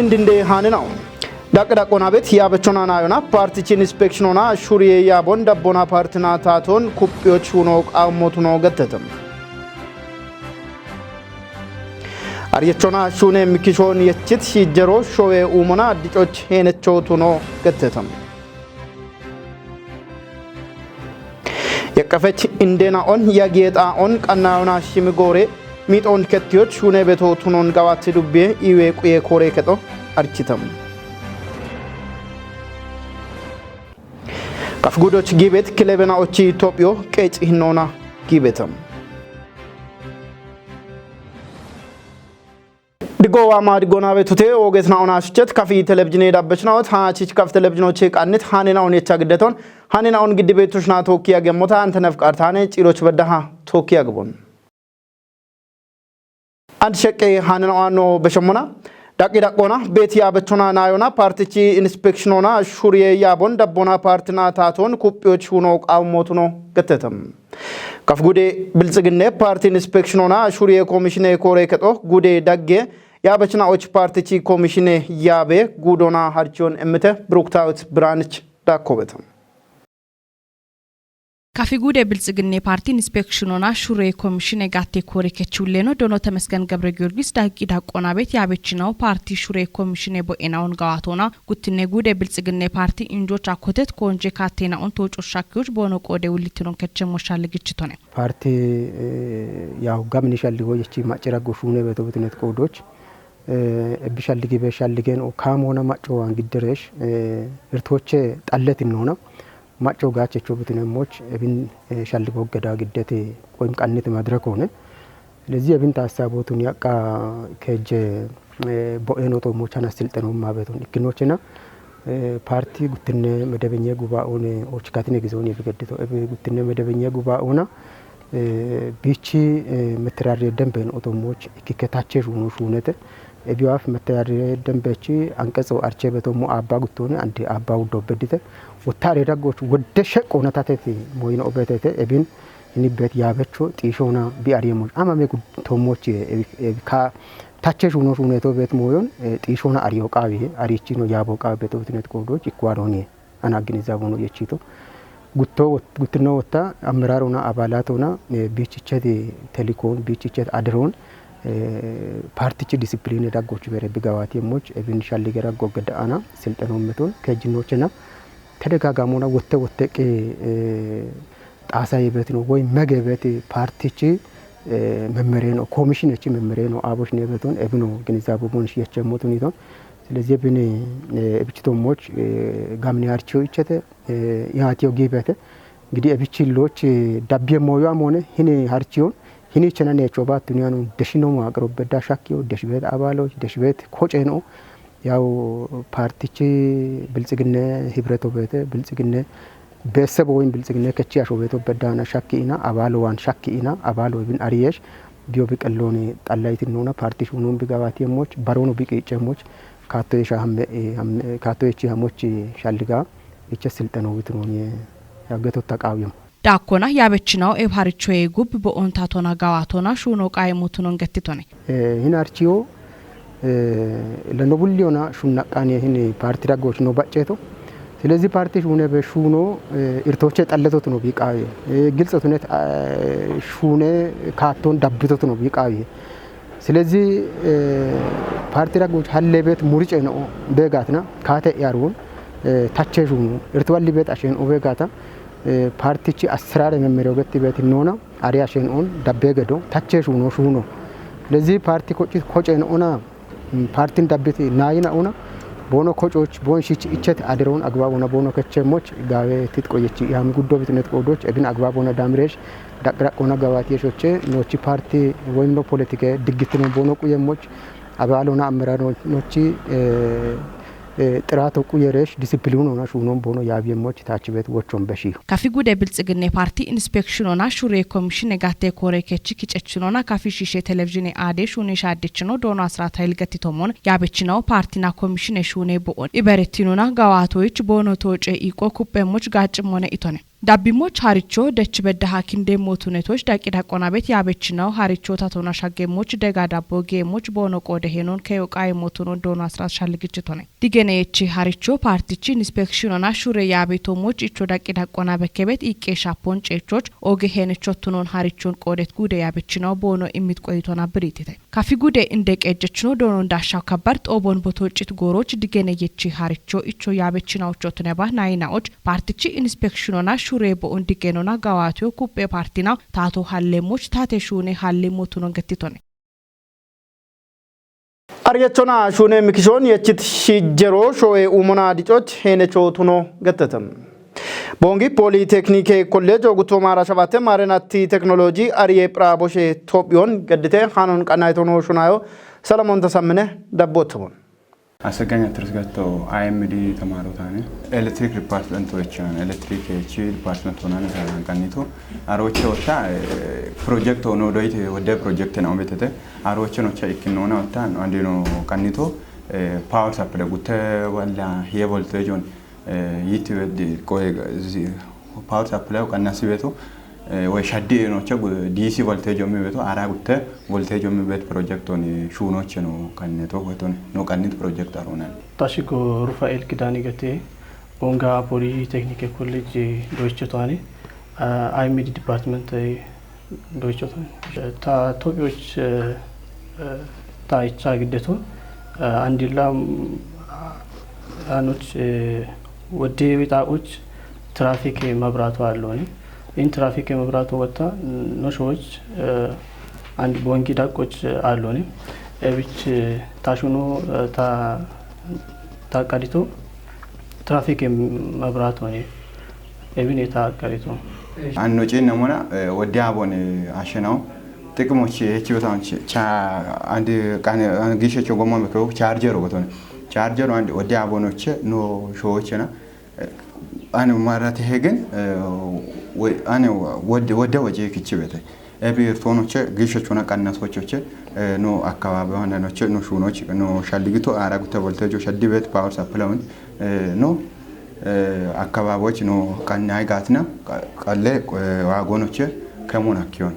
እንድንዴ ሃንናው ዳቅዳቆና ቤት ያበቾና ናዮና ፓርቲች ኢንስፔክሽኖና ሹሪዬ ያቦን ዳቦና ፓርቲና ታቶን ኩጵዮች ሆኖ ቃሞቱ ነው ገተተም አርየቾና ሹኔ ሚኪሾን የችት ሲጀሮ ሾዌ ኡሞና ዲጮች ሄነቾቱ ነው ገተተም የቀፈች እንደና ኦን ያጌጣ ኦን ቀናውና ሽምጎሬ ሚጦን ከቲዮች ሹኔ ቤቶቱኖን ጋዋት ዱቤ ኢዌ ቁዬ ኮሬ ከጦ አርቺተም ከፍጉዶች ጊቤት ክለበናዎች ኢትዮጵያ ቀጭ ሂኖና ጊቤተም ድጎዋ ማድጎና ቤቱቴ ኦጌትናውና አሽቸት ካፊ ቴሌቪዥን ዳበችናው ታቺች ካፍ ቴሌቪዥኖች ቃንት ሃኔናውን የቻግደቶን ሃኔናውን ግድ ቤቶችና ቶኪያ ገሞታ አንተነፍ ቃርታኔ ጪሮች በደሃ ቶኪያ ግቦን አንድ ሸቀ ሃኔናዋኖ በሸሞና ዳቂዳቆና ቤት ያበቾና ናዮና ፓርቲቺ ኢንስፔክሽኖና ሹሪዬ ያቦን ዳቦና ፓርቲና ታቶን ኩጵዮች ሆኖ ቃሞቱ ነው ገተተም ከፍጉዴ ብልጽግና ፓርቲ ኢንስፔክሽኖና ሹሪዬ ኮሚሽኔ ኮሬ ከጦ ጉዴ ዳጌ ያበችናዎች ፓርቲቺ ኮሚሽኔ ያቤ ጉዶና ሀርቾን እምተ ብሩክታውት ብራንች ዳኮበተም ካፊጉዴ ብልጽግና ፓርቲ ኢንስፔክሽኖና ሹሪዬ ኮሚሽኔ ጋቴ ኮሬ ከቹሌኖ ዶኖ ተመስገን ገብረ ጊዮርጊስ ዳቂዳቆና ቤት ያበችናው ፓርቲ ሹሪዬ ኮሚሽኔ ቦኤናውን ጋዋቶና ጉትኔ ጉዴ ብልጽግና ፓርቲ እንጆች አኮተት ኮንጄ ካቴናውን ተወጮሻኪዎች ቦኖ ቆዴ ውልትኖን ከቸሞሻል ግጭቶነ ፓርቲ ያው ጋምኒሻል ሊሆይቺ ማጭራጎ ሹኔ በተበትነት ቆዶች እብሻልጊ በሻልገን ካሞና ማጮዋን ግድረሽ እርቶቼ ጣለት ነው ማጮ ጋቸቾ በትነሞች እብን ሻልጎ ገዳ ግደቴ ቆይም ቃነት ማድረክ ሆነ ስለዚህ እብን ታሳቦቱን ያቃ ከጀ ቦኤኖቶ ሞቻና ስልጠነው ማበቱን እክኖችና ፓርቲ ጉትነ መደበኛ ጉባኤውን ኦችካትነ ግዞን ይፈገድቶ ጉትነ መደበኛ ጉባኤውና ቢቺ መተራሪ ደንበን ኦቶሞች እከታቸ ሹኑ ሹነተ እቢዋፍ መተያሪ ደንበቺ አንቀጾ አርቼ በቶሞ አባ ጉቶነ አንዲ አባ ውዶ በዲተ ወታሪ ዳጎች ወደሸ ቆነታተቲ ሞይኖ ኦበተተ እቢን ንበት ያበቾ ጢሾና ቢአሪየሞ አማሜ ጉቶሞች ካ ታቸሽ ሆኖ ሹኔቶ ቤት ሞዮን ጢሾና አሪዮ ቃቢ አሪቺ ነው ያቦ ቃቢ በተውትነት ቆዶች ኢኳዶኒ አናግኒዛቦ ነው የቺቶ ጉትኖ ወታ አመራሩና አባላቱና ቢቺቸት ቴሌኮን ቢቺቸት አድሮን ፓርቲች ዲሲፕሊን ዳጎች በረብ ጋዋት የሞች እብን ሻልገራ ጎገዳና ስልጠናው መቶን ከጅኖችና ተደጋጋሞና ወተቀ ጣሳይ ቤት ነው ወይ መገበት ፓርቲች መመሪያ ነው ኮሚሽኖች መመሪያ ነው አቦሽ ነው ቤቱን እብኑ ግንዛቦ ሞንሽ የቸሞቱን ይቶን ስለዚህ እብን እብችቶሞች ጋምኒያርቸው ይቸተ ያቲው ጊበተ እንግዲህ እብችሎች ዳብየ ሞያም ሆነ ሂኔ ሃርቺውን ሂኔ ቸናኔ ቾባት ዱንያኑ ደሽኖ ማቅረብ በዳሻኪው ደሽበት አባሎች ደሽበት ኮጨኖ ያው ፓርቲች ብልጽግና ህብረቶ ቤተ ብልጽግና በሰብ ወይም ብልጽግና ከቺያሾ ቤቶ በዳና ሻኪና አባሎዋን ሻኪና አባሎ ብን አሪየሽ ዲዮ ቢቀሎኒ ጣላይት ነውና ፓርቲ ሹኑን ቢጋባት የሞች ባሮኑ ቢቀጨሞች ካቶይቺ ሀሞች ሻልጋ እቺ ስልጠናው ብትኖን ያገቶ ተቃውየም ዳኮና ያበችናው ኤባርቾዬ ጉብ በኦንታቶና ጋዋቶና ሹኖ ቃይሞቱን ገትቶነ ሂናርቺዮ ለኖቡሊዮና ሹናቃኒ ይሄን ፓርቲ ዳጎች ነው ባጨቶ ስለዚህ ፓርቲ ሹነ በሹኖ እርቶቼ ጣለቶት ነው ቢቃይ ግልጽቱነት ሹነ ካቶን ዳብቶት ነው ቢቃይ ስለዚህ ፓርቲ ዳጎች ሀለበት ሙርጬ ነው በጋትና ካተ ያሩን ታቸሹ እርቷል ቤት አሸን ኦበጋታ ፓርቲች አስራር መመሪያው ገት ቤት ነውና አሪያሽን ኦን ዳበገዶ ታቸሹ ነው ሹኖ ለዚህ ፓርቲ ኮጭ ነውና ፓርቲን ዳብት ናይና ኦና ቦኖ ኮጮች ቦንሺች እቸት አድሮን አግባቦና ቦኖ ከቸሞች ጋዌ ትጥቆየች ያም ጉዶ ብትነት ቆዶች እብን አግባቦና ዳምሬሽ ዳቅራቆና ጋዋቲዮች ኖቺ ፓርቲ ወይም ነው ፖለቲካ ድግት ነው ቦኖ ቁየሞች አባሎና አመራሮች ጥራቶ ቁየረሽ ዲሲፕሊን ሆና ሹኖን ቦኖ ያብየሞች ታችበት ወቾን በሺ ካፊጉዴ ብልጽግና ፓርቲ ኢንስፔክሽኖና ሹሪዬ ኮሚሽን ጋቴ ኮሬከቺ ኪጨችኖና ካፊሺሼ ቴሌቪዥን አዴ ሹኔ ሻደችኖ ዶኖ አስራት ኃይል ገትቶሞን ያበችናው ፓርቲና ኮሚሽን ሹኔ ቦን ኢበረቲኖና ጋዋቶች ቦኖ ተወጨ ኢቆ ኩጴሞች ጋጭም ሆነ ኢቶነ ዳቢሞች ሀሪቾ ደች በደሃ ኪንዴ ሞቱነቶች ዳቂ ዳቆና ቤት ያበችናው ሀሪቾ ታቶና ሻጌሞች ደጋ ዳቦ ጌሞች በኦኖቆ ደሄኖን ከዮቃይ ሞቱኖ ዶና 10 ሻልግጭቶ ነው ዲገነየቺ ሀሪቾ ፓርቲቺ ኢንስፔክሽንና ሹሬ ያቤቶሞች ኢቾ ዳቂ ዳቆና በከቤት ኢቄሻፖን ጨቾች ኦገሄነቾቱኖን ሀሪቾን ቆዴት ጉዴ ያበችናው በኦኖ ኢሚት ቆይቶና ብሪቲተ ካፊ ጉዴ እንደቀጀችኖ ዶኖ እንዳሻው ከባር ጦቦን ቦቶጭት ጎሮች ዲገነየቺ ሀሪቾ ኢቾ ያበችናው ቾቱነባ ናይናዎች ፓርቲቺ ኢንስፔክሽንና ሹሬ በኦንዲጌኖና ጋዋቲዮ ኩጴ ፓርቲና ታቶ ሀሌሞች ታቴሹኔ ሀሌሞቱን ገትቶኔ አርየቾና ሹኔ ምክሾን የችት ሽጀሮ ሾዬ ኡሞና ዲጮች ሄነቾ ቱኖ ገተተም ቦንጊ ፖሊቴክኒክ ኮሌጅ ኦጉቶ ማራ ሸባተ ማረናቲ ቴክኖሎጂ አርየ ፕራቦሼ ቶፒዮን ገድቴ ሃኖን ቀናይቶኖ ሹናዮ ሰለሞን ተሰምነ ደቦትሙን አሰጋኛ ተርስጋቶ አይኤምዲ ተማሮታኔ ኤሌክትሪክ ዲፓርትመንት ወቻን ኤሌክትሪክ ኤች ዲፓርትመንት ሆናነ ታን ቀኒቶ አሮቼ ወጣ ፕሮጀክት ሆኖ ዶይት ወደ ፕሮጀክት ነው ቤተተ አሮቼ ነው ቻይክኖና ወጣ አንዴኖ ቀኒቶ ፓወር ሰፕላይ ጉተ ወላ ሄ ቮልቴጅን ይትወድ ቆይ ፓወር ሰፕላይ ቀናስ ቤቱ ወይ ሻዲ ነው ቸ ዲሲ ቮልቴጅ የሚበቱ አራ ጉተ ቮልቴጅ የሚበት ፕሮጀክት ሆነ ሹኖች ነው ከነቶ ወቶን ነው ቀኒት ፕሮጀክት አሮናል ታሽኮ ሩፋኤል ኪዳኒ ገቴ ቦንጋ ፖሊ ቴክኒክ ኮሌጅ ዶይቸቷኒ አይኤምዲ ዲፓርትመንት ዶይቸቷኒ ታ ቶፒዎች ታይቻ ግደቶ አንዲላ አኖች ወደ ቤታዎች ትራፊክ መብራቱ አለውኒ ኢን ትራፊክ መብራቱ ወጣ ኖሾች አንድ ቦንጊ ዳቆች አሉኒ እብች ታሹኖ ታቃዲቶ ትራፊክ መብራቱ ነው እብን የታቃዲቶ አንኖጪ ነሞና ወዲያ ቦን አሸናው ጥቅሞች እቺ በታውን ቻ አንድ ቃን ግሽቾ ጎማ መከው ቻርጀር ወቶነ ቻርጀር አንድ ወዲያ ቦኖች ኖ ሾዎችና አነ ማራተ ሄገን አነ ወደ ወጄ ክቺ በተ ኤቢርቶኖች ግሽቾና ቀናሶች ኖ አካባቢ ሆነኖች ኖ ሹኖች ኖ ሻልግቶ አራጉተ ቮልቴጅ ሸዲበት ፓወር ሰፕላይን ኖ አካባቢዎች ኖ ቀናይ ጋትና ቀለ ዋጎኖች ከሞናኪዮን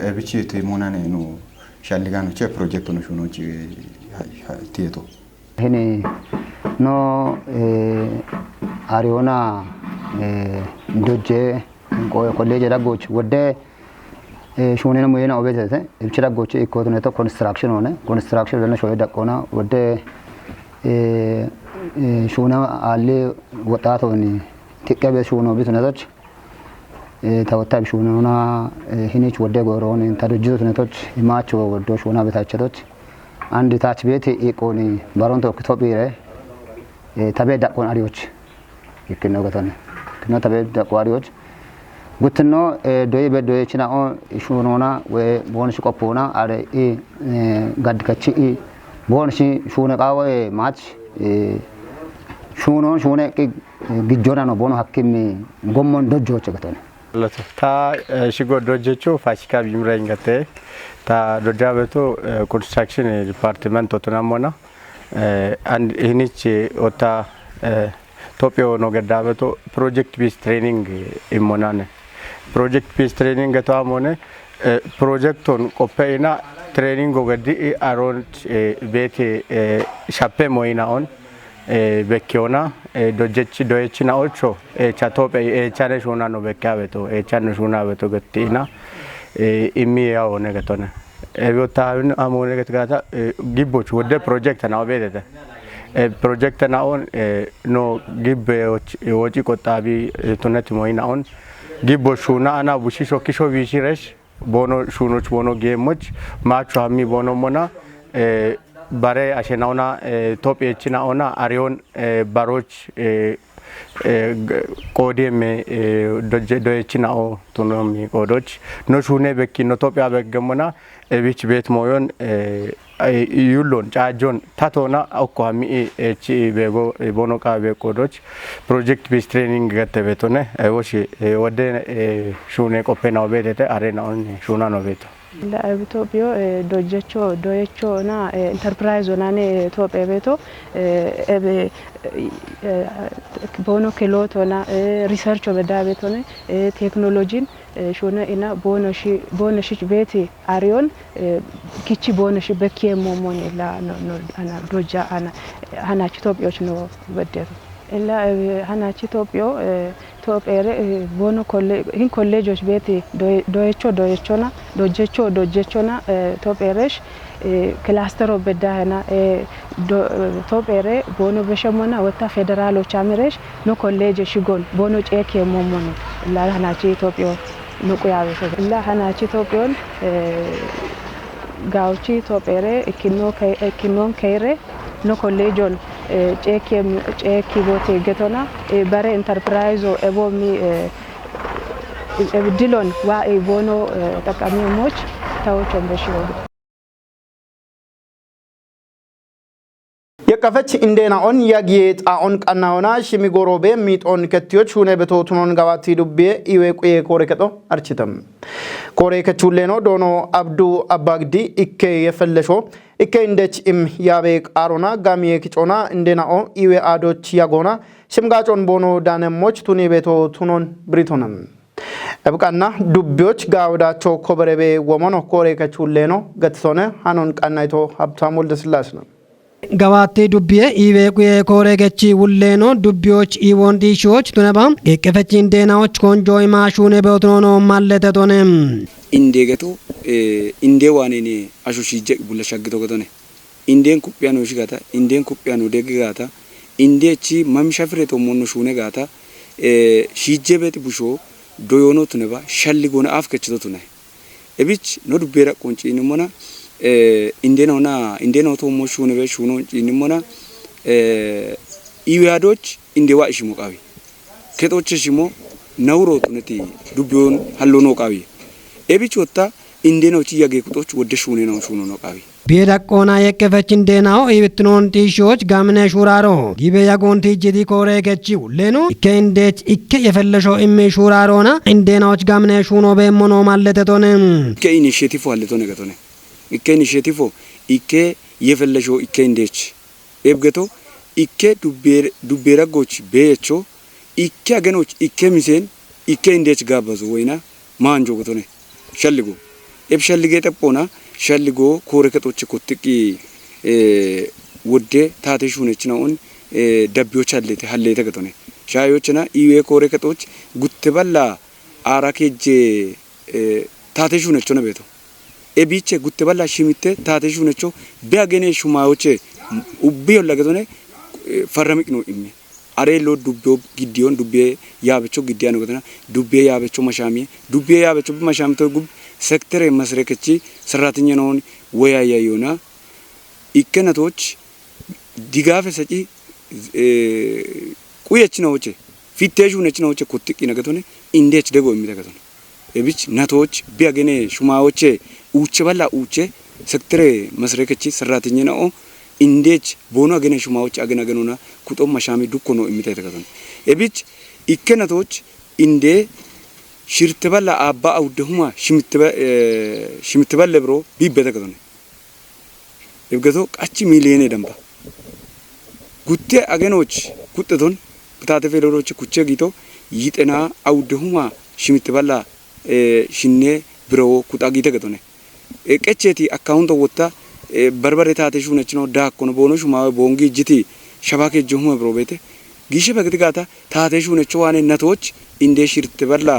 ኤቢቺ ተሞናነ ኖ ሻልጋኖች ፕሮጀክት ኖ ሹኖች ቲየቶ ሄኔ ኖ አሪዮና ዶጄ ኮሌጅ ዳጎች ወደ ሹኔና ሞየና ኦቤተተ እብች ዳጎች ኢኮቶኔቶ ኮንስትራክሽን ሆነ ኮንስትራክሽን ለነ ሾይ ዳቆና ወደ ሹና አለ ወጣቶኒ ትቀበ ሹኖ ቢትነቶች ታወታብ ሹኖና ሂኒች ወደ ጎሮን ታደጅቶ ነቶች ማቾ ወዶ ሹና ቤታቸቶች አንድ ታች ቤት ኢቆኒ ባሮንቶ ኢትዮጵያ ታበ ዳቆን አሪዎች ይከነው ገተነ ከነ ታበ ዳቋሪዎች ጉትኖ ዶይ በዶይችና ኦ ሹኖና ወይ ቦንሽ ቆፖና አረ ጋድከቺ ቦንሽ ሹነ ቃወ ማች ሹኖን ሹነ ግጆና ነው ቦኖ ሐኪም ጎሞን ዶጆች ገተነ ታ ሽጎ ዶጆቹ ፋሲካ ቢምራኝ ገተ ታ ዶጃበቶ ኮንስትራክሽን ዲፓርትመንት ኦቶናሞና አንድ ኢኒች ኦታ ቶፒዮ ነው ገዳበቶ ፕሮጀክት ቤዝ ትሬኒንግ ኢሞናነ ፕሮጀክት ቤዝ ትሬኒንግ ገታሞነ ፕሮጀክቶን ቆፔና ትሬኒንግ ወገዲ አሮን ቤቴ ሻፔ ሞይናውን በኪዮና ዶጀች ዶየችና ኦቾ ቻቶፔ ቻነ ሹና ነው በካበቶ ቻነ ሹና በቶ ገቲና ኢሚያው ነገቶነ ኤቦታውን አሞነ ገትጋታ ግቦች ወደ ፕሮጀክት ነው ቤተተ ፕሮጀክት ናውን ኖ ግቦች ወጪ ቆጣቢ ቱነት ሞይናውን ግቦቹና አና ቡሺሾ ኪሾ ቢሽረሽ ቦኖ ሹኖች ቦኖ ጌሞች ማቹ አሚ ቦኖ ሞና ባሬ አሸናውና ቶፒየችና ኦና አሪዮን ባሮች ቆዴም ዶጀችና ኦ ቱኖሚ ቆዶች ኖ ሹኔ በኪ ኖ ቶፒያ በገሞና እቢች ቤት ሞዮን ዩሎን ጫጆን ታቶና አቋሚ ኤች ቤጎ ቦኖካ ቤቆዶች ፕሮጀክት ቤዝ ትሬኒንግ ገተበቶነ ወሺ ወደ ሹኔ ቆፔናው ቤተተ አሬናውን ሹና ነው ቤቶ ኢትዮጵያ ዶየቾ ና ኢንተርፕራይዝ ሆናኔ ኢትዮጵያ ቤቶ ቦኖ ክሎት ሆና ሪሰርች ወበዳ ቤት ሆነ ቴክኖሎጂን ሾነ እና ቦነሽ ቤት አሪዮን ኪቺ ቦነሽ በኪየ ሞሞን ላ አና ዶጃ አና ሃናች ኢትዮጵያዎች ነው ወደሩ ኢላ ሃናች ኢትዮጵያ ቦኖ ኮሌጆች ቤት ዶየቾና ዶጀቾና ኢትዮጵያሽ ክላስተር ወበዳና ኢትዮጵያ ቦኖ በሸሞና ወታ ፌደራሎች አምሬሽ ኖ ኮሌጅ ሽጎን ቦኖ ጨክ የሞሞን ላ ሃናች ኢትዮጵያ ኑቁ ያበሰ ላ ሃናች ኢትዮጵያን ጋውቺ ኢትዮጵያ ኢኪኖን ከይሬ ኖ ኮሌጆን ጨክ ቦቴ ገቶና ባሬ ኢንተርፕራይዞ ኤቦሚ ድሎን ዋይ ቦኖ ተቃሚሞች ታዎችን በሽሮ የቀፈች እንደና ኦን ያጊየት አኦን ቀናውና ሽሚጎሮቤ ሚጦን ከቲዮች ሁኔ በቶቱኖን ጋባቲ ዱቤ ኢዌቁዬ ኮሬከቶ አርችተም ኮሬከቹሌ ነው ዶኖ አብዱ አባግዲ ኢኬ የፈለሾ ኢኬ እንደች ያቤ ቃሮና ጋሚዬ ኪጮና እንደና ኦ ኢዌ አዶች ያጎና ሽምጋጮን ቦኖ ዳነሞች ቱኔ በቶቱኖን ብሪቶንም እብቃና ዱቢዎች ጋውዳቸው ኮበረቤ ወሞኖ ኮሬከቹሌ ነው ገትሶነ ሃኖን ቀናይቶ ሀብታም ወልደስላስ ነው gawaatti dubbiye iibeekuye kooreegechi wulleeno dubbiyoch iiwondiishoch tuneba eqqefechiin deenaoch konjoo imaashuune beotunono mallete tone indeegatu indee waanene ashushijje bulla shaggito gotone indeen kuphiyaano shigata indeen kuphiyaano deggigata indeechi mamshafire tomonno shuune gata shijje beeti bushoo doyono tuneba shalligona afkechito tune ebich no dubbera qonciini mona indeno to mo shune be shuno inimona iwiadoch indewa ishimo qawi ketoche shimo nawro tuneti dubbion hallono qawi ebichota indeno chi yage kutoch wode shune no shuno no qawi biedaqona yekkefechin deenao ibitnon tishoch gamne shuraro gibe yagonti jidi koregechi ulleno ikendech ikke yefellesho imme shurarona indenaoch gamne shuno be mono mallete tonem ke initiative walle tone gatone ikke initiative ikke yefellejo ikke indech ebgeto ikke dubbera goch beecho ikke agenoch ikke misen ikke indech gabazo wayna manjo gotone shalligo ebshallige tepona shalligo koreketoch kottiki wodde taate shunechna on dabbiyoch hallete gotone shayochna iwe koreketoch gutteballa arakeje taate shunechna beto ebiche gutteballa shimitte taate shunecho beagene shumayoche ubbiyo lagatone farramikno imme arelo dubbo gidion dubbe yabecho gidiano gotona dubbe yabecho mashami to gub sector masrekechi ሰራተኛ ነው ወያያዩና ኢከነቶች ዲጋፈ ሰጪ ቁየች ነውቼ ፊቴጁ ነች ነውቼ ኩጥቂ ነገቶነ እንዴች ደጎ የሚተገቶነ እብች ናቶች ቢያገኔ ሹማዎቼ ኡቼ በላ ኡቼ ሰክተሬ መስረከቺ ሰራተኛ ነው እንዴች ቦኖ አገኔ ሹማዎች አገናገኑና ኩጦም ማሻሚ ዱኮ ነው የሚተገቶነ እብች ኢከነቶች እንዴ ሽርተበላ አባ አውደሁማ ሽምትበለ ብሮ ቢበተከቶነ እብገቶ ቃቺ ሚሊዮን ደምባ ጉቴ አገኖች ኩጥቶን ብታተ ፌሎሮች ኩቼ ጊቶ ይጤና አውደሁማ ሽምትበላ ሽኔ ብሮ ኩጣ ጊተ ገቶነ ቀቼቲ አካውንት ወጣ በርበሬ ታተ ሹነች ነው ዳኮነ ቦኖ ሹማ ቦንጊ ጂቲ ሸባከ ጀሁማ ብሮ ቤተ ጊሸ በግትጋታ ታተ ሹነች ዋኔ ነቶች እንደ ሽርተበላ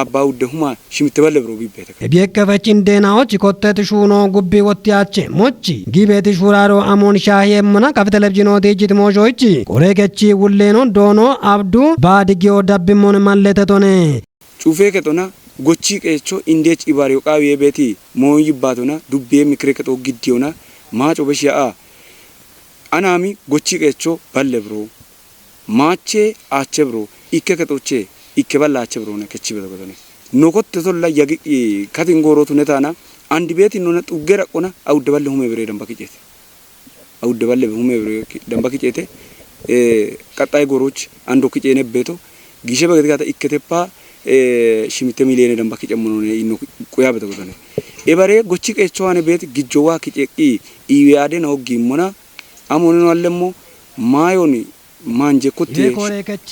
አባው ደሁማ ሽምትበለ ብሮ ቢበተ ቢከፈችን ደናዎች ኮተት ሹኖ ጉቢ ወጥያቸ ሞቺ ጊቤት ሹራሮ አሞን ሻሄ መና ካፍተለብጂኖ ዲጂት ሞጆች ቆሬገቺ ውሌኖ ዶኖ አብዱ ባድጊዮ ዳብሞን ማለተቶነ ጩፌ ከቶና ጎቺ ቀቾ እንዴች ኢባሪዮ ቃዊ ቤቲ ሞይ ባቶና ዱቤ ምክሬ ከቶ ግዲዮና ማጮ በሽያ አናሚ ጎቺ ቀቾ ባለ ብሮ ማቼ አቸ ብሮ ኢከ ከቶቼ ኢከባላ አቸ ብሮ ነው ከቺ በተቆነ ኖኮት ተቶላ ያጊ ካቲንጎሮቱ ነታና አንድ ቤት ነው ነጡ ገራቆና አውደባለ ሁሜ ብሬ ደምባቂጨት አውደባለ ሁሜ ብሬ ደምባቂጨት ቀጣይ ጎሮች አንዶ ኪጨኔ ቤቶ ጊሸ በገትጋታ ኢከቴፓ ሽምተ ሚሊዮን ደምባቂጨ ሞኖ ነው ኢኖ ቆያ በተቆነ ebare gochi qechoane bet gijjowa kiceqi iwiade no gimmona amono allemo mayoni manje kotte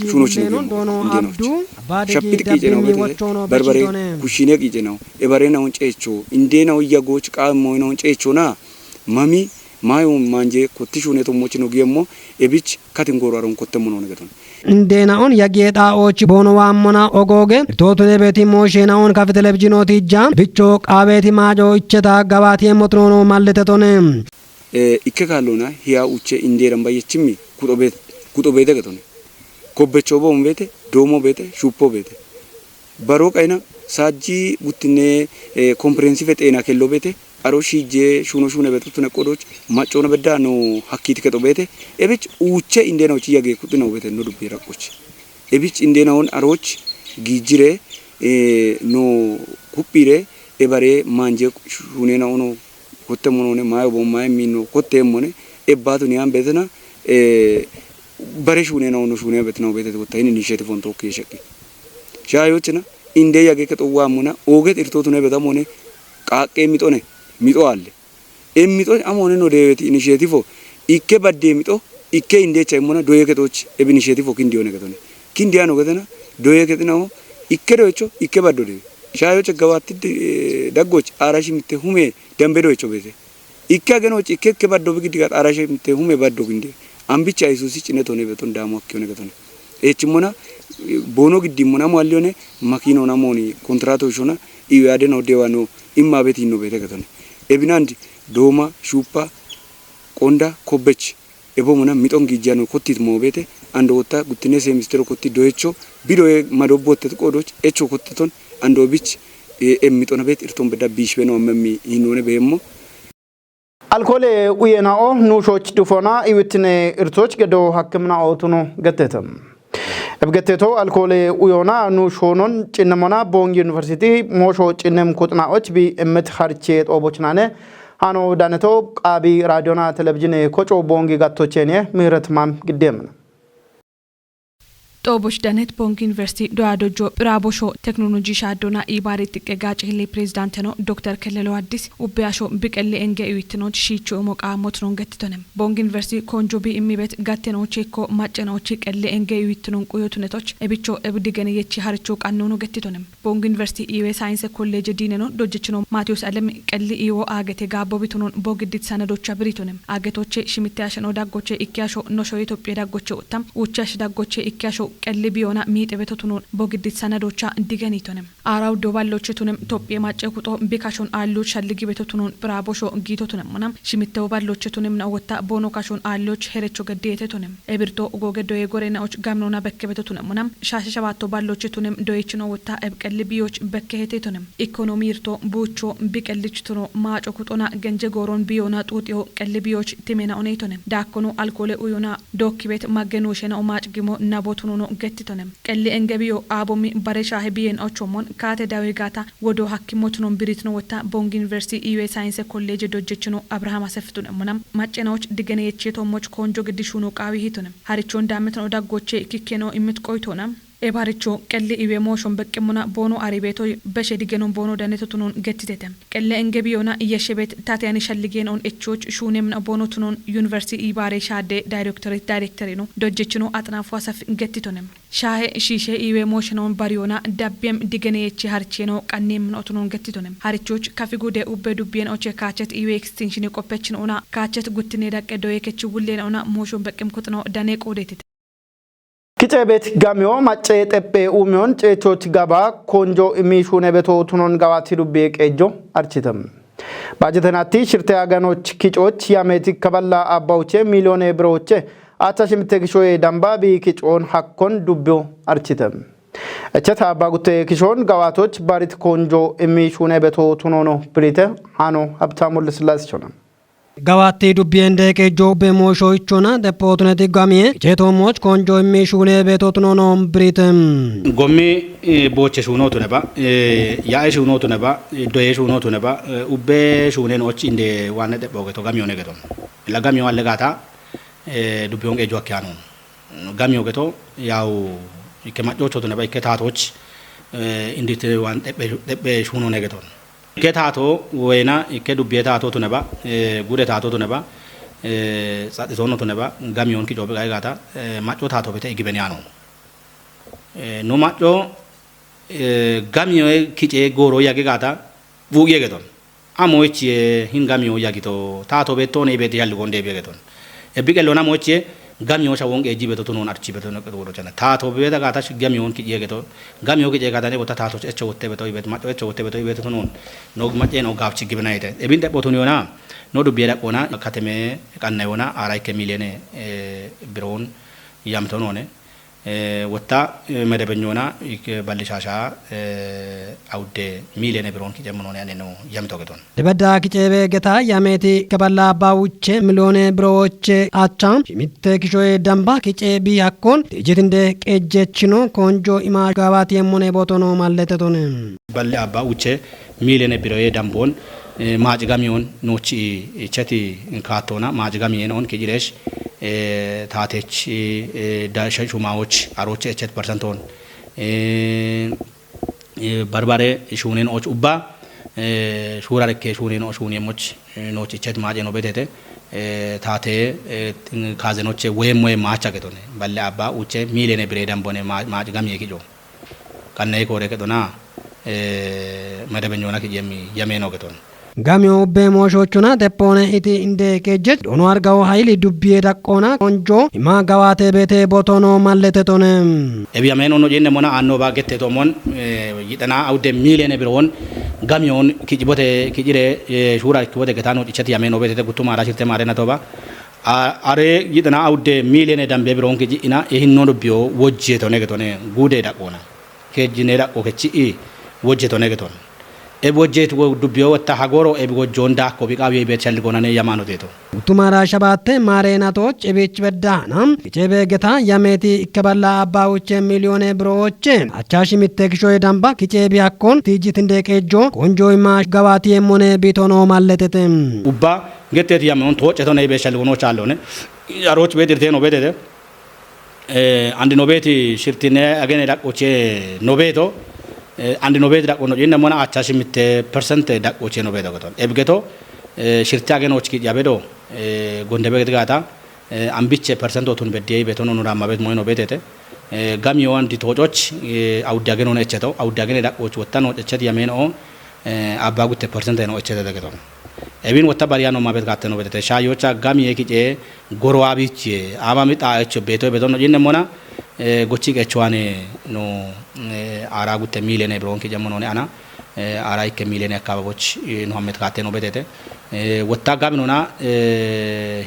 shuno dono abdu shapit qijeno barbare kushine qijeno ebare na on cecho indena uyagoch qaamo no cecho na mami mayo manje kotti shune to mochino giemmo ebich katingoro aron kotte mono negaton እንደና ኦን ያጌጣዎች ቦኖ ዋሞና ኦጎጌ ቶቶኔ ቤቲ ሞሼና ኦን ካፍ ቴሌቪዥን ኦቲጃ ብቾ ቃቤቲ ማጆ እቸታ ጋባቲ ሞትኖኖ ማለተቶነ ኢከካሎና ሂያ ኡቼ ኢንዴረን ባየችሚ ኩጦ ቤተ ገቶነ ኮበቾ ቦም ቤተ ዶሞ ቤተ ሹፖ ቤተ ባሮ ቀይና ሳጂ ጉትኔ ኮምፕሬሄንሲቭ ጤና ከሎ ቤተ አሮሺጄ ሹኖ ቤቱነ ቆዶች ማጮነ በዳ ነው ሀኪት ከጦ ቤተ ኤብች ኡቼ ኢንዴናዎች ያገ ኩጥ ነው ቤተ ነው ዱብ ይራቆች ኤብች ኢንዴናውን አሮች ጊጅሬ ኖ ኩጲሬ ኤባሬ ማንጀ ሹኔ ነው ነው ኮተም ነው ማዮ ቦማይ ሚኖ ኮተም ሆነ ኤባቱን ያን ቤተና ባሬ ሹኔ ነው ሹኔ ቤት ነው ቤተ ወጣይን ኢኒሼቲቭ ኦን ቶክ ይሸቂ ሻዮችና ኢንዴ ያገ ከጦዋ ሙና ኦገት ኢርቶቱነ በጣም ሆነ ቃቄ ሚጦነ ሚጦ አለ ኤሚጦ አሞነ ነው ዴት ኢኒሼቲቭ ኢኬ ባዴ ሚጦ ኢኬ ኢንዴቻ ይሞና ዶየ ከቶች ኢኒሼቲቭ ኪንዲዮ ነገቶነ ኪንዲያ ነው ገተና ዶየ ከትናው ኢኬ ዶቾ ኢኬ ባዶ ዴ ሻዮች ገባቲ ደጎች አራሽ ሚቴ ሁሜ ደምቤ ዶቾ ቤቴ ኢኬ ገኖች ኢኬ ከባዶ ብግዲ ጋር አራሽ ሚቴ ሁሜ ባዶ ግንዴ አምቢቻ ኢሱሲ ጭነት ሆነ ቤቶ እንዳሞ አክዮ ነገቶነ ኤችሞና ቦኖ ግዲ ሞና ማሊዮነ ማኪኖ ናሞኒ ኮንትራቶች ሆና ኢያደ ነው ዴዋኖ ኢማ ቤት ይኖ ቤተ ገቶነ ኤቢናንዲ ዶማ ሹፓ ቆንዳ ኮበች ኤቦሙና ሚጦን ጊጃኖ ኮቲት ሞ ቤተ አንዶ ወጣ ጉትኔ ሴሚስተር ኮቲ ዶይቾ ቢዶ ማዶቦት ተቆዶች ኤቾ ኮቲቶን አንዶ ቢች ኤሚጦን ቤት ኢርቶን በዳ ቢሽ በኖ መሚ ይኖነ በየሞ አልኮሌ ኡየናኦ ኑሾች ዱፎና ይውትኔ እርቶች ገዶ ሐክምና ኦቱኖ ገተተም እብገቴቶ አልኮሌ ኡዮና ኑሾኖን ጭነሞና ቦንግ ዩኒቨርሲቲ ሞሾ ጭነም ኩጥናዎች ቢ እምት ኸርቼ ጦቦችናነ ሃኖ ዳነቶ ቃቢ ራዲዮና ቴሌቪዥን ኮጮ ቦንግ ጋቶቼኔ ምህረት ማም ግዴም ጦቦች ዳነት ቦንግ ዩኒቨርሲቲ ዶአዶጆ ብራቦሾ ቴክኖሎጂ ሻዶና ኢባሪ ጥቀጋጭ ሄሌ ፕሬዝዳንት ነው ዶክተር ከለለው አዲስ ኡቢያሾ ቢቀሌ እንገ ዩቲኖች ሺቾ ሞቃ ሞትኖን ገትተንም ቦንግ ዩኒቨርሲቲ ኮንጆ ቢ ኢሚበት ጋቴኖች እኮ ማጨናዎች ቀሌ እንገ ዩቲኖን ቆዮቱነቶች እብቾ እብድገነ የቺ ሀርቾ ቃኖኑ ገትተንም ቦንግ ዩኒቨርሲቲ ኢዌ ሳይንስ ኮሌጅ ዲነኖ ዶጅችኖ ማቴዎስ አለም ቀሌ ኢዎ አገቴ ጋቦ ቢቱኖን ቦግዲት ሰነዶቻ ብሪቱንም አገቶቼ ሽሚታያሽኖ ዳጎቼ ኢኪያሾ ኖሾ ኢትዮጵያ ዳጎቼ ወጣም ኡቻሽ ዳጎቼ ኢኪያሾ ቀል ቢዮና ሚጥ በተቱኑን ቦግዲት ሰነዶቻ እንዲገኒቶንም አራው ዶባሎችቱንም ኢትዮጵያ ማጨቁጦ ቢካሾን አሉች ሸልጊ በተቱኑን ብራቦሾ ጊቶቱንም ምናም ሽሚተው ባሎችቱንም ነውታ ቦኖካሾን አሉች ሄረቾ ገዴተቱንም ኤብርቶ ጎገዶ የጎሬናዎች ጋምኖና በከበተቱንም ምናም ሻሸባቶ ባሎችቱንም ዶይችኖ ወታ እብቀል ቢዮች በከሄተቱንም ኢኮኖሚ ይርቶ ቡቾ ቢቀልችቱኖ ማጨቁጦና ገንጀ ጎሮን ቢዮና ጡጥዮ ቀል ቢዮች ቲሜና ኦኔቶንም ዳኮኑ አልኮሌ ኡዮና ዶክቤት ማገኖሸና ማጭግሞ እናቦቱኑ ገትቶንም ቀሊ እንገቢዮ አቦሚ ባሬሻ ሄቢየን ኦቾሞን ካተ ዳዊ ጋታ ወዶ ሐኪሞቱን ብሪት ነው ወታ ቦንግ ዩኒቨርሲቲ ኢዩ ሳይንስ ኮሌጅ ዶጀችኖ አብርሃም አሰፍቱን ምናም ማጨናዎች ድገነ የቼቶሞች ኮንጆ ግዲሹኑ ቃዊ ሂቱንም ሀሪቾ እንዳመት ነው ዳጎቼ ኪኬኖ ኢምትቆይቶና ኤባሪቾ ቀሊ ኢዌ ሞሾን በቅሙና ቦኖ አሪቤቶ በሸዲገኖን ቦኖ ደነቱኑን ገትተተም ቀለ እንገቢዮና የሸቤት ታቲያኒ ሸልጌኖን እቾች ሹኔምና ቦኖቱኑን ዩኒቨርሲቲ ኢባሬ ሻደ ዳይሬክተሪ ነው ዶጀችኖ አጥናፉ አሰፍ ገትቶንም ሻሄ ሺሼ ኢዌ ሞሽኖን ባሪዮና ዳቢየም ዲገነየቺ ሀርቼኖ ቀኔም ኖቱኑን ገትቶንም ሀሪቾች ካፊጉዴ ኡበ ዱቢየን ኦቼ ካቸት ኢዌ ኤክስቴንሽን ቆፐችኖና ካቸት ጉትኔ ዳቀ ዶየከች ውሌናውና ሞሾን በቅም ኩጥኖ ዳኔ ቆዴት ኪጨቤት ጋሚዮ ማጨ ጠጴ ኡሚዮን ጨቾች ጋባ ኮንጆ ኢሚሹኔ ቤቶ ቱኖን ጋባቲ ዱቤ ቀጆ አርችተም ባጀተናቲ ሽርተ ያገኖች ኪጮች ያሜቲ ከበላ አባውቼ ሚሊዮን ብሮቼ አታሽምቴ ኪሾ ዳምባ ቢ ኪጮን ሐኮን ዱቤው አርችተም እቸታ አባጉቴ ኪሾን ጋዋቶች ባሪት ኮንጆ ኢሚሹኔ ቤቶ ቱኖኖ ብሪተ ሃኖ ሀብታሙ ለስላሴ ሆነ ጋዋቴ ዱቢየንደ ቀጆ በሞሾ ይቾና ደፖቱነቲ ጋሚየ ቼቶሞች ኮንጆ ኢሚሹኔ ቤቶ ቱኖኖ ብሪተም ጎሚ ቦቼ ሹኖቱ ነባ ያኤ ሹኖቱ ነባ ዶዬ ሹኖቱ ነባ ኡቤ ሹኔኖች እንደ ዋነ ደቦገቶ ጋሚዮ ነገቶ ለጋሚዮ አለጋታ ዱቢዮን ቀጆ አኪያኑ ጋሚዮ ገቶ ያው ይከማጮቾቱ ነባ ይከታቶች እንዴት ዋን ደቤ ሹኖ ነገቶ ከታቶ ወይና ከዱቤ ታቶ ቱነባ ጉደ ታቶ ቱነባ ጻጥቶኖ ቱነባ ጋሚዮን ኪጆ በጋይጋታ ማጮ ታቶ በተ ይግበኒያ ነው ኖ ማጮ ጋሚዮ ኪጬ ጎሮ ያገጋታ ቡጌ ገቶን አሞች ሂንጋሚዮ ያጊቶ ታቶ ቤቶ ነው ቤት ያል ጎንዴ ቤገቶን እቢቀሎና ሞቼ ጋሚዮ ሻወን ኤጂ ቤቶ ቱኖን አርቺ ቤቶ ነው ቀጥሮ ቸና ታቶ ቤታ ጋታሽ ጋሚዮን ኪጬ ገቶ ጋሚዮ ኪጬ ጋታ ነው ቦታ ታቶ እቸ ወቴ ቤቶ ቤት ማጮ እቸ ወቴ ቤቶ ቤቶ ቱኖን ነው ማጬ ነው ጋብቺ ግብናይተ እቢን ደቦ ቱኒዮና ነው ዱቤ ዳቆና ከተሜ ቀናዮና አራይ ከሚሊዮን ብሮን ያምቶ ነው ነ ወጣ መደበኛውና ባልሻሻ አውደ ሚሊዮን ብሮን ኪጀምኖ ያኔ ነው ያምተገቶን ለበዳ ኪጨቤ ገታ ያሜቲ ከባላ ባውቼ ሚሊዮን ብሮች አቻም ሽሚት ኪሾ ደምባ ኪጨቢ ያኮን ዲጂት እንደ ቀጀችኖ ኮንጆ ኢማ ጋባት የሞነ ቦቶ ነው ማለተቶን ባላ ባውቼ ሚሊዮን ብሮዬ ደምቦን ማጅጋሚዮን ኖቺ ቸቲ ካቶና ማጅጋሚዮን ኦን ኪጅሬሽ ታቴች ዳሸሹማዎች አሮች 8% ሆን በርባሬ ሹኔን ኦች ኡባ ሹራረከ ሹኔን ኦች ሹኔሞች ኖች ቸት ማጄ ነው በቴቴ ታቴ ካዘኖች ወይም ማቻ ገቶነ ባለ አባ ኡቼ ሚሊዮን ብሬዳም ቦኔ ማጅጋሚ የኪጆ ቀናይ ኮሬ ገቶና መደበኛውና ከየሚ የሜኖ ገቶነ ጋሚዮ በሞሾቹና ተፖነ ኢቲ እንደ ከጀት ዶኖ አርጋው ኃይል ዱቤ ዳቆና ቆንጆ ኢማ ጋዋቴ ቤቴ ቦቶኖ ማለተቶነ እቢያሜኖ ነው ጀነ ሞና አኖ ባገቴ ቶሞን ይጠና አውደ ሚሊዮን ብሮን ጋሚዮን ኪጅቦቴ ኪጅሬ ሹራ ኪቦቴ ገታኖ ጭቸት ያሜኖ ቤቴ ጉቱ ማራሽልተ ማረና ቶባ አሬ ይጠና አውደ ሚሊዮን ዳምቤ ብሮን ኪጂ ኢና ይህን ነው ዱቢዮ ወጄ ቶነ ገቶነ ጉዴ ዳቆና ከጅኔ ዳቆ ከቺ ወጄ ቶነ ገቶነ ኤቦጄት ዱቢዮ ወታ ሀጎሮ ኤቦጆ እንዳ ኮቢቃዊ ቤት ሸልጎናኔ ያማኖ ቴቶ ኡቱማራ ሸባቴ ማሬናቶች ኤቤች በዳናም ኪጨቤ ገታ ያሜቲ ይከባላ አባዎች ሚሊዮን ብሮዎች አቻሽ ሚተክሾ ደምባ ኪጨቤ ያኮን ቲጂት እንደቀጆ ቆንጆይማ ጋባቲ የሞነ ቤቶኖ ማለተተም ኡባ ገቴት ያመውን ቶጨቶ ነው ቤት ሸልጎኖች አለውነ ያሮች ቤት irte ነው ቤት አንድ ነው ቤት ሽርቲነ አገነ ዳቆቼ ነው ቤቶ አንድ ነው ቤት ዳቆ ነው ይነ ሞና አቻሽ ሚተ ፐርሰንት ዳቆቼ ነው ቤት ገቶን ኤብገቶ ሽርቲ አገኖች ኪያበዶ ጎንደበ ገጋታ አምቢቼ ፐርሰንቶቱን በዲይ ቤቶ ነው ኑራማ ቤት ሞይ ነው ቤቴ ጋሚዮ አንዲ ቶጮች አውዳገ ነው ነቸተው አውዳገ ዳቆች ወጣ ነው ጨቸት ያሜኖ አባጉት ፐርሰንት ነው ጨቸተ ገቶን ኤቢን ወጣ ባሪያ ነው ማቤት ጋተ ነው ቤቴ ሻዮች ጋሚ የኪጬ ጎሮዋቢች አማሚጣ እቸ ቤቶ ቤቶ ነው ይነ ሞና ጎቺ ገቸዋኔ ነው አራጉት ሚሊዮን ብሮን ከጀመኖ ነው አና አራይ ከሚሊዮን አካባቢዎች ነው አመት ጋተ ነው ቤቴ ወጣ ጋሚ ነውና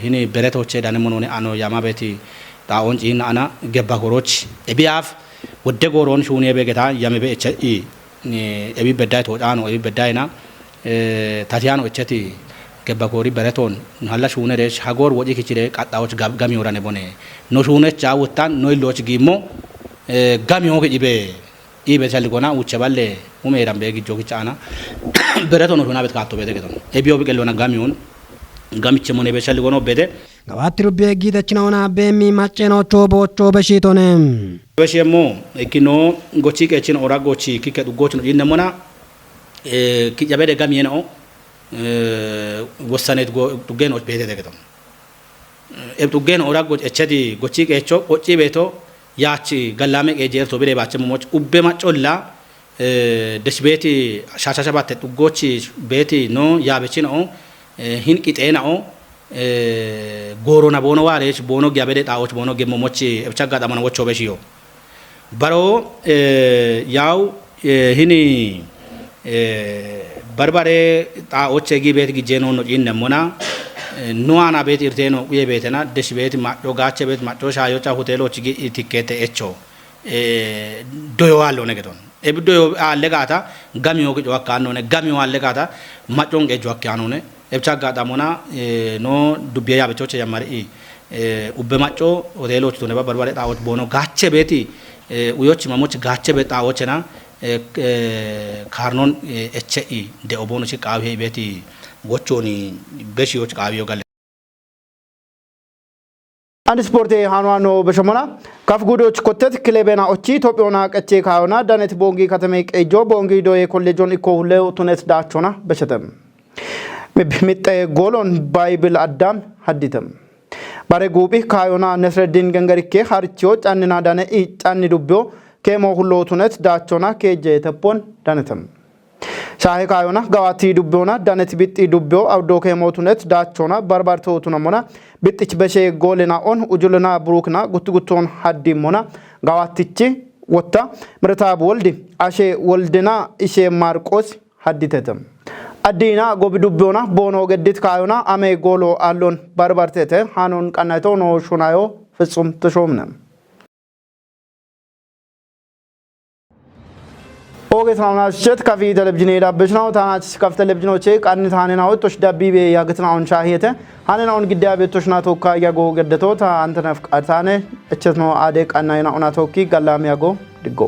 ሂኔ በረቶች ዳነሞ ነው አኖ ያማቤቲ ጣኦን ጂና አና ገባ ጎሮች ኤቢያፍ ወደ ጎሮን ሹኔ በገታ ያመበ እቸ ኤቢ በዳይ ተወጣ ነው ኤቢ በዳይና ታቲያኖ እቸቲ ገባ ጎሪ በረቶን ሀላ ሹኔ ደሽ ሀጎር ወጪ ኪችሬ ቃጣዎች ጋሚ ወራኔ ቦኔ ኖ ሹኔች አውታን ኖይሎች ጊሞ ጋሚዮ ከጂቤ ኢቤ ቻልጎና ውቸ ባለ ሁሜራም በጊጆ ኪቻና በረቶን ሆና ቤት ካቶ ቤተ ገቶ ኤቢዮ ቢቀሎና ጋሚዮን ጋሚቸ ሞኔ በቻልጎኖ ቤተ ጋባቲ ሩቤ ጊተችናውና በሚ ማጨኖቾ ቦቾ በሺቶነ በሺሞ እኪኖ ጎቺ ቀችን ኦራ ጎቺ ኪከ ዱጎች ነው ይነሞና ኪጃበደ ጋሚየ ነው ወሰኔት ዱገኖች ቤተ ተገቶ ኤብዱገን ኦራ ጎች እቸዲ ጎቺ ቀቾ ቆጪ ቤቶ ያቺ ገላሜ ኤጀርቶ ቢሬ ባቸሞች ኡቤ ማጮላ ደሽቤቲ ሻሻሻባተ ዱጎች ቤቲ ኖ ያበቺ ነው ሂንቂ ጤናኦ ጎሮና ቦኖ ዋሬች ቦኖ ያበደ ጣዎች ቦኖ ገሞሞች እብቻጋ ዳማና ወቾ በሺዮ ባሮ ያው ሂኒ በርባሬ ጣዎች ጊ ቤት ጊጄኖ ነው ይነሞና ኑዋና ቤት ኢርቴኖ የቤተና ደሽ ቤት ማጮ ጋቸ ቤት ማጮ ሻዮቻ ሆቴሎች ጊ ቲኬት ኤቾ ዶዮ አለው ነገዶን ኤብዶዮ አለጋታ ጋሚዮ ጊ ወካኖ ነ ጋሚዮ አለጋታ ማጮን ጌጆ ወካኖ ነ ኤብቻ ጋዳሞና ኖ ዱቢያ ያበቾች ያማሪ ኡበማጮ ሆቴሎች ቱነ በርባሬ ጣዎች ቦኖ ጋቸ ቤቲ ኡዮች ማሞች ጋቸ ቤት ጣዎችና ካርኖን ኤችኢ ደኦቦኖች ቃዊ ቤቲ ጎቾኒ በሺዎች ቃዊዮ ጋለ አንድ ስፖርት ሃኗኖ በሸሞና ካፍ ጉዶች ኮተት ክለበና ኦቺ ኢትዮጵያና ቀቼ ካዮና ዳነት ቦንጊ ከተሜ ቀጆ ቦንጊ ዶዬ ኮሌጆን ኢኮ ሁሌው ቱነት ዳቾና በሸተም ሚጥሚጥ ጎሎን ባይብል አዳም ሐዲተም ባሬ ጉቢ ካዮና ነስረዲን ገንገሪኬ ሀርቺዮ ጫንና ዳነ ጫን ዱብዮ ከሞ ሁሎ ቱነት ዳቾና ከጄ ተፖን ዳነተም ሻሄ ካዮና ጋዋቲ ዱብዮና ዳነት ቢጢ ዱብዮ አውዶ ከሞ ቱነት ዳቾና ባርባርቶ ቱነሞና ቢጥች በሼ ጎልና ኦን ujulna ብሩክና ጉትጉቶን ሐዲሞና ጋዋቲቺ ወታ ምርታብ ወልድ አሼ ወልድና ኢሼ ማርቆስ ሐዲተተም አዲና ጎብዱብዮና ቦኖ ገዲት ካዮና አሜ ጎሎ አሎን ባርባርቴተ ሃኖን ቀናይቶ ኖ ሹናዮ ፍጹም ተሾምነ ኦጌት ማናሽት ካፊ ቴሌቪዥን ዳብሽናው ታናች ካፍ ቴሌቪዥኖቼ ቃንት ሃኔናው ቶሽ ዳቢቤ ያግትናውን ሻሂየተ ሃኔናውን ግዳቤ ቶሽና ቶካ ያጎ ገደቶ ታ አንተነፍ ቃታነ እቸት ነው አደ ቃናይና ኡና ቶኪ ጋላም ያጎ ድጎ